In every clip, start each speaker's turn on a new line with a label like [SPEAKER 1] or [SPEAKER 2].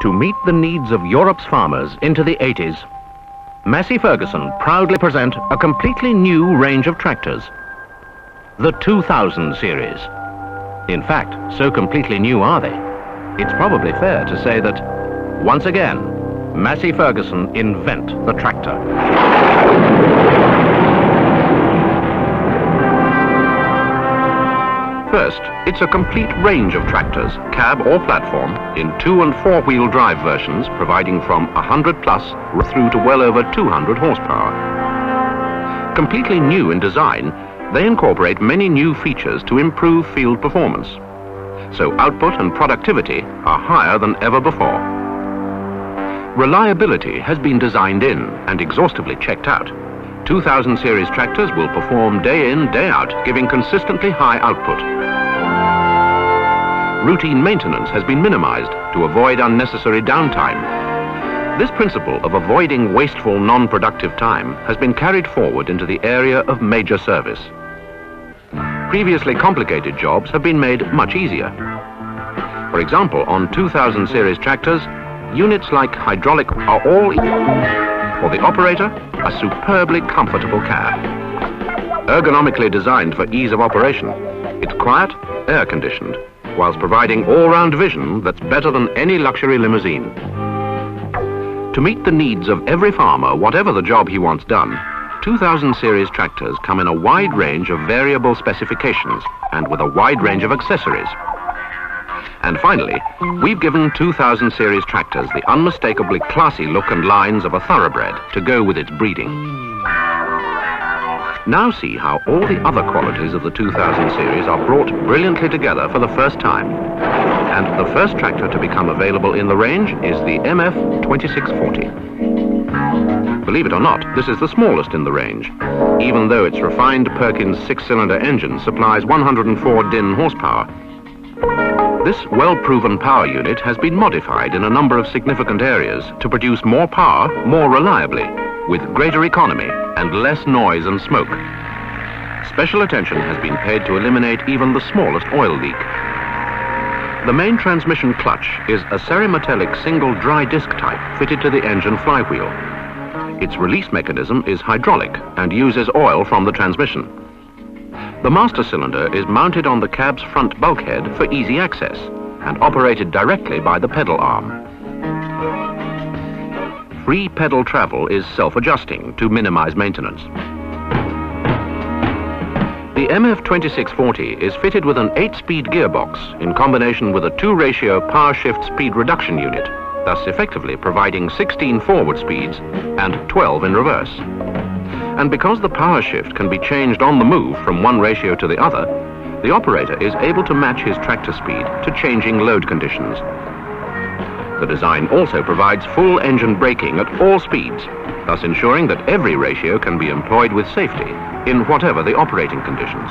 [SPEAKER 1] To meet the needs of Europe's farmers into the 80s, Massey Ferguson proudly present a completely new range of tractors, the 2000 series. In fact, so completely new are they, it's probably fair to say that, once again, Massey Ferguson invent the tractor. First, it's a complete range of tractors, cab or platform, in 2- and 4-wheel drive versions, providing from 100 plus through to well over 200 horsepower. Completely new in design, they incorporate many new features to improve field performance. So output and productivity are higher than ever before. Reliability has been designed in and exhaustively checked out. 2000 series tractors will perform day in, day out, giving consistently high output. Routine maintenance has been minimized to avoid unnecessary downtime. This principle of avoiding wasteful, non-productive time has been carried forward into the area of major service. Previously complicated jobs have been made much easier. For example, on 2000 series tractors, units like hydraulic are all for the operator, a superbly comfortable cab. Ergonomically designed for ease of operation, it's quiet, air-conditioned, whilst providing all-round vision that's better than any luxury limousine. To meet the needs of every farmer, whatever the job he wants done, 2000 series tractors come in a wide range of variable specifications and with a wide range of accessories. And finally, we've given 2000 series tractors the unmistakably classy look and lines of a thoroughbred to go with its breeding. Now see how all the other qualities of the 2000 series are brought brilliantly together for the first time. And the first tractor to become available in the range is the MF 2640. Believe it or not, this is the smallest in the range, even though its refined Perkins 6-cylinder engine supplies 104 din horsepower. This well-proven power unit has been modified in a number of significant areas to produce more power more reliably, with greater economy and less noise and smoke. Special attention has been paid to eliminate even the smallest oil leak. The main transmission clutch is a cerametallic single dry disc type fitted to the engine flywheel. Its release mechanism is hydraulic and uses oil from the transmission. The master cylinder is mounted on the cab's front bulkhead for easy access and operated directly by the pedal arm. Free pedal travel is self-adjusting to minimize maintenance. The MF 2640 is fitted with an 8-speed gearbox in combination with a 2-ratio power shift speed reduction unit, thus effectively providing 16 forward speeds and 12 in reverse. And because the power shift can be changed on the move from one ratio to the other, the operator is able to match his tractor speed to changing load conditions. The design also provides full engine braking at all speeds, thus ensuring that every ratio can be employed with safety in whatever the operating conditions.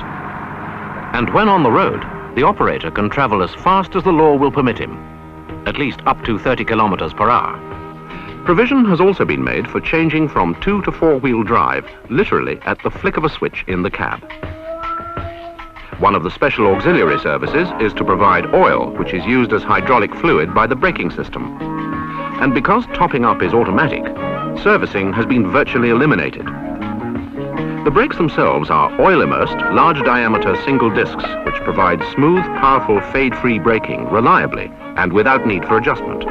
[SPEAKER 1] And when on the road, the operator can travel as fast as the law will permit him, at least up to 30 kilometers per hour. Provision has also been made for changing from 2- to 4-wheel drive, literally at the flick of a switch in the cab. One of the special auxiliary services is to provide oil, which is used as hydraulic fluid by the braking system. And because topping up is automatic, servicing has been virtually eliminated. The brakes themselves are oil-immersed, large-diameter single discs, which provide smooth, powerful, fade-free braking reliably and without need for adjustment.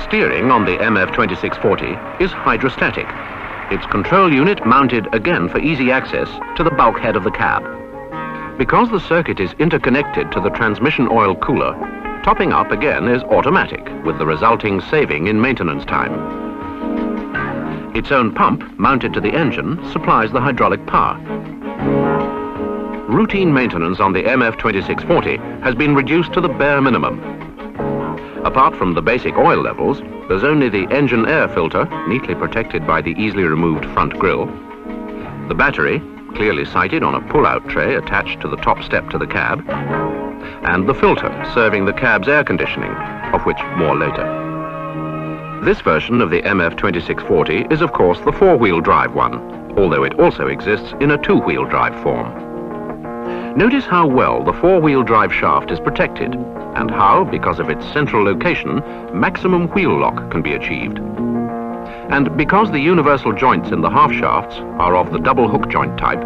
[SPEAKER 1] Steering on the MF 2640 is hydrostatic, its control unit mounted again for easy access to the bulkhead of the cab. Because the circuit is interconnected to the transmission oil cooler, topping up again is automatic, with the resulting saving in maintenance time. Its own pump, mounted to the engine, supplies the hydraulic power. Routine maintenance on the MF 2640 has been reduced to the bare minimum. Apart from the basic oil levels, there's only the engine air filter, neatly protected by the easily removed front grille, the battery, clearly sighted on a pull-out tray attached to the top step to the cab, and the filter serving the cab's air conditioning, of which more later. This version of the MF 2640 is of course the 4-wheel drive one, although it also exists in a 2-wheel drive form. Notice how well the 4-wheel drive shaft is protected. and how, because of its central location, maximum wheel lock can be achieved. And because the universal joints in the half shafts are of the double hook joint type,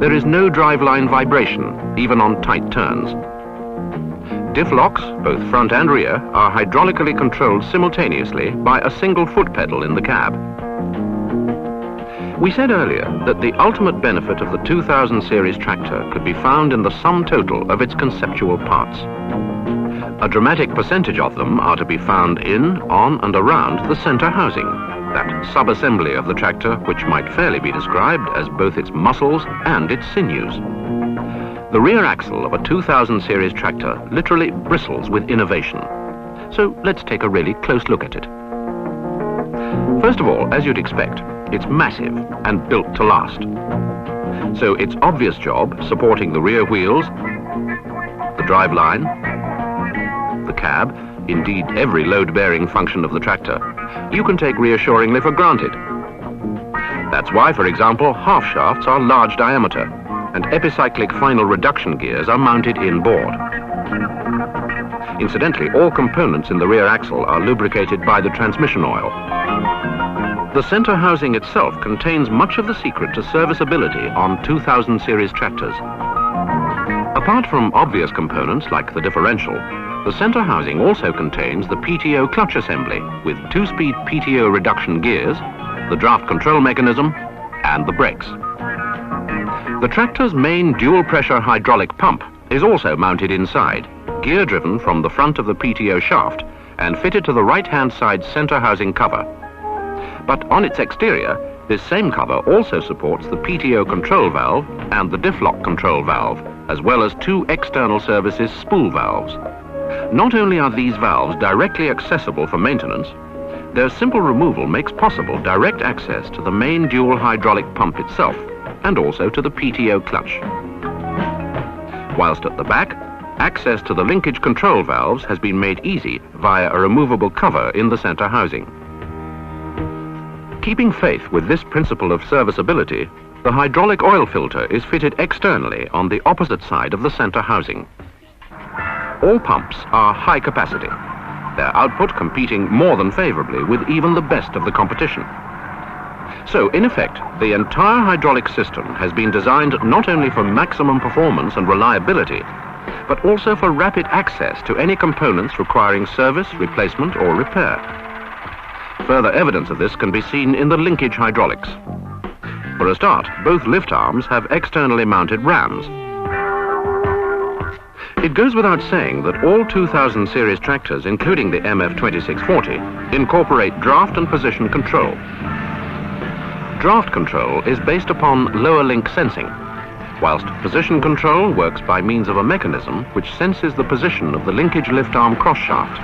[SPEAKER 1] there is no driveline vibration, even on tight turns. Diff locks, both front and rear, are hydraulically controlled simultaneously by a single foot pedal in the cab. We said earlier that the ultimate benefit of the 2000 series tractor could be found in the sum total of its conceptual parts. A dramatic percentage of them are to be found in, on and around the center housing, that sub-assembly of the tractor which might fairly be described as both its muscles and its sinews. The rear axle of a 2000 series tractor literally bristles with innovation. So let's take a really close look at it. First of all, as you'd expect, it's massive and built to last. So its obvious job, supporting the rear wheels, the driveline, the cab, indeed every load-bearing function of the tractor, you can take reassuringly for granted. That's why, for example, half shafts are large diameter and epicyclic final reduction gears are mounted inboard. Incidentally, all components in the rear axle are lubricated by the transmission oil. The center housing itself contains much of the secret to serviceability on 2000 series tractors. Apart from obvious components like the differential, the center housing also contains the PTO clutch assembly with 2-speed PTO reduction gears, the draft control mechanism, and the brakes. The tractor's main dual-pressure hydraulic pump is also mounted inside, gear-driven from the front of the PTO shaft and fitted to the right-hand side center housing cover. But on its exterior, this same cover also supports the PTO control valve and the diff lock control valve, as well as 2 external services spool valves. Not only are these valves directly accessible for maintenance, their simple removal makes possible direct access to the main dual hydraulic pump itself, and also to the PTO clutch. Whilst at the back, access to the linkage control valves has been made easy via a removable cover in the center housing. Keeping faith with this principle of serviceability, the hydraulic oil filter is fitted externally on the opposite side of the center housing. All pumps are high capacity, their output competing more than favorably with even the best of the competition. So, in effect, the entire hydraulic system has been designed not only for maximum performance and reliability, but also for rapid access to any components requiring service, replacement, or repair. Further evidence of this can be seen in the linkage hydraulics. For a start, both lift arms have externally mounted rams. It goes without saying that all 2000 series tractors, including the MF2640, incorporate draft and position control. Draft control is based upon lower link sensing, whilst position control works by means of a mechanism which senses the position of the linkage lift arm cross shaft.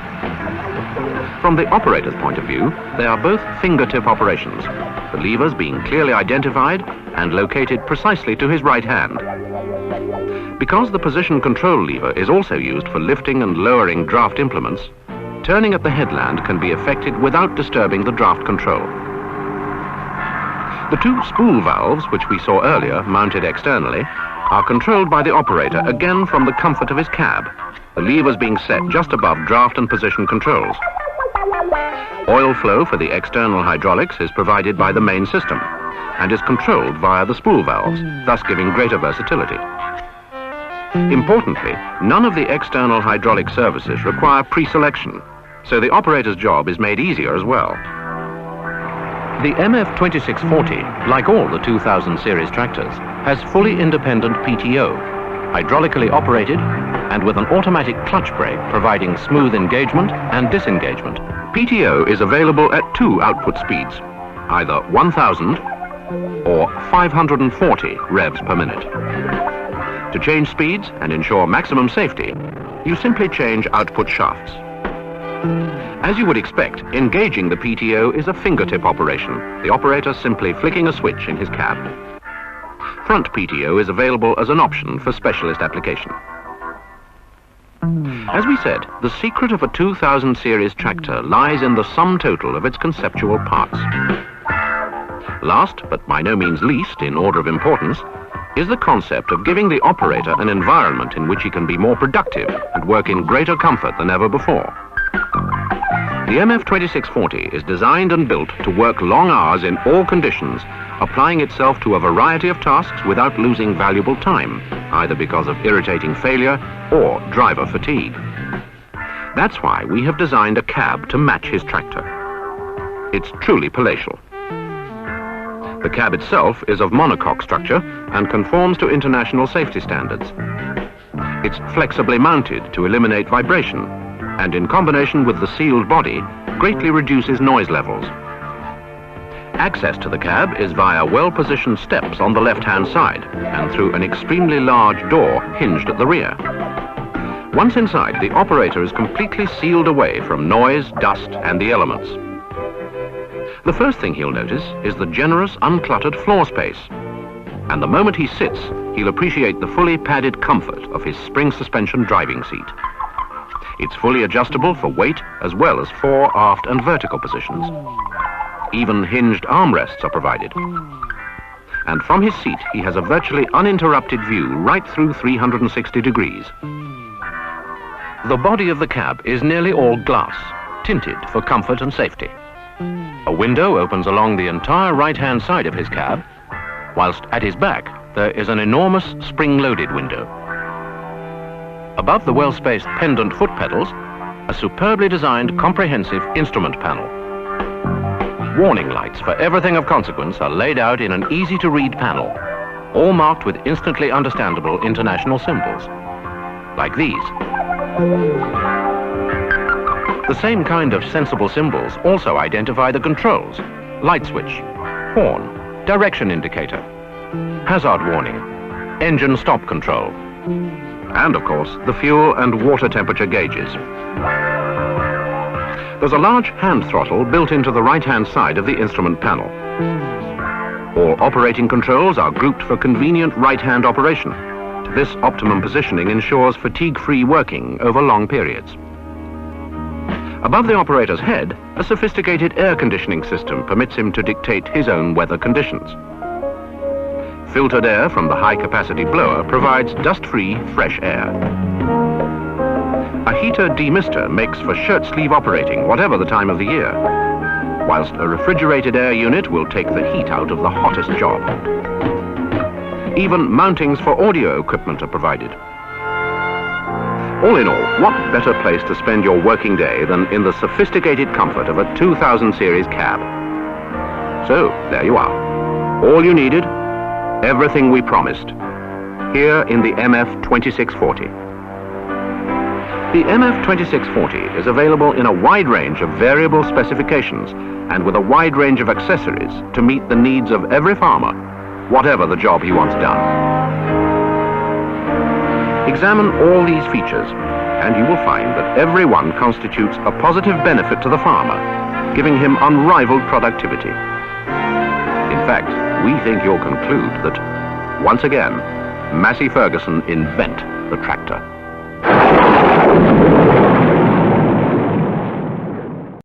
[SPEAKER 1] From the operator's point of view, they are both fingertip operations, the levers being clearly identified and located precisely to his right hand. Because the position control lever is also used for lifting and lowering draft implements, turning at the headland can be effected without disturbing the draft control. The 2 spool valves, which we saw earlier mounted externally, are controlled by the operator again from the comfort of his cab, the levers being set just above draft and position controls. Oil flow for the external hydraulics is provided by the main system and is controlled via the spool valves, thus giving greater versatility. Importantly, none of the external hydraulic services require pre-selection, so the operator's job is made easier as well. The MF2640, like all the 2000 series tractors, has fully independent PTO, hydraulically operated and with an automatic clutch brake providing smooth engagement and disengagement. PTO is available at 2 output speeds, either 1000 or 540 revs per minute. To change speeds and ensure maximum safety, you simply change output shafts. As you would expect, engaging the PTO is a fingertip operation, the operator simply flicking a switch in his cab. Front PTO is available as an option for specialist application. As we said, the secret of a 2000 series tractor lies in the sum total of its conceptual parts. Last, but by no means least in order of importance, is the concept of giving the operator an environment in which he can be more productive and work in greater comfort than ever before. The MF2640 is designed and built to work long hours in all conditions, applying itself to a variety of tasks without losing valuable time, either because of irritating failure or driver fatigue. That's why we have designed a cab to match his tractor. It's truly palatial. The cab itself is of monocoque structure and conforms to international safety standards. It's flexibly mounted to eliminate vibration, and in combination with the sealed body, greatly reduces noise levels. Access to the cab is via well-positioned steps on the left-hand side and through an extremely large door hinged at the rear. Once inside, the operator is completely sealed away from noise, dust, and the elements. The first thing he'll notice is the generous, uncluttered floor space. And the moment he sits, he'll appreciate the fully padded comfort of his spring suspension driving seat. It's fully adjustable for weight as well as fore, aft, and vertical positions. Even hinged armrests are provided. And from his seat, he has a virtually uninterrupted view right through 360 degrees. The body of the cab is nearly all glass, tinted for comfort and safety. A window opens along the entire right-hand side of his cab, whilst at his back there is an enormous spring-loaded window. Above the well-spaced pendant foot pedals, a superbly designed comprehensive instrument panel. Warning lights for everything of consequence are laid out in an easy-to-read panel, all marked with instantly understandable international symbols, like these. The same kind of sensible symbols also identify the controls: light switch, horn, direction indicator, hazard warning, engine stop control, and of course the fuel and water temperature gauges. There's a large hand throttle built into the right-hand side of the instrument panel. All operating controls are grouped for convenient right-hand operation. This optimum positioning ensures fatigue-free working over long periods. Above the operator's head, a sophisticated air conditioning system permits him to dictate his own weather conditions. Filtered air from the high-capacity blower provides dust-free, fresh air. A heater demister makes for shirt sleeve operating whatever the time of the year, whilst a refrigerated air unit will take the heat out of the hottest job. Even mountings for audio equipment are provided. All in all, what better place to spend your working day than in the sophisticated comfort of a 2000 series cab? So, there you are. All you needed, everything we promised, here in the MF2640. The MF2640 is available in a wide range of variable specifications and with a wide range of accessories to meet the needs of every farmer, whatever the job he wants done. Examine all these features, and you will find that every one constitutes a positive benefit to the farmer, giving him unrivaled productivity. In fact, we think you'll conclude that, once again, Massey Ferguson invent the tractor.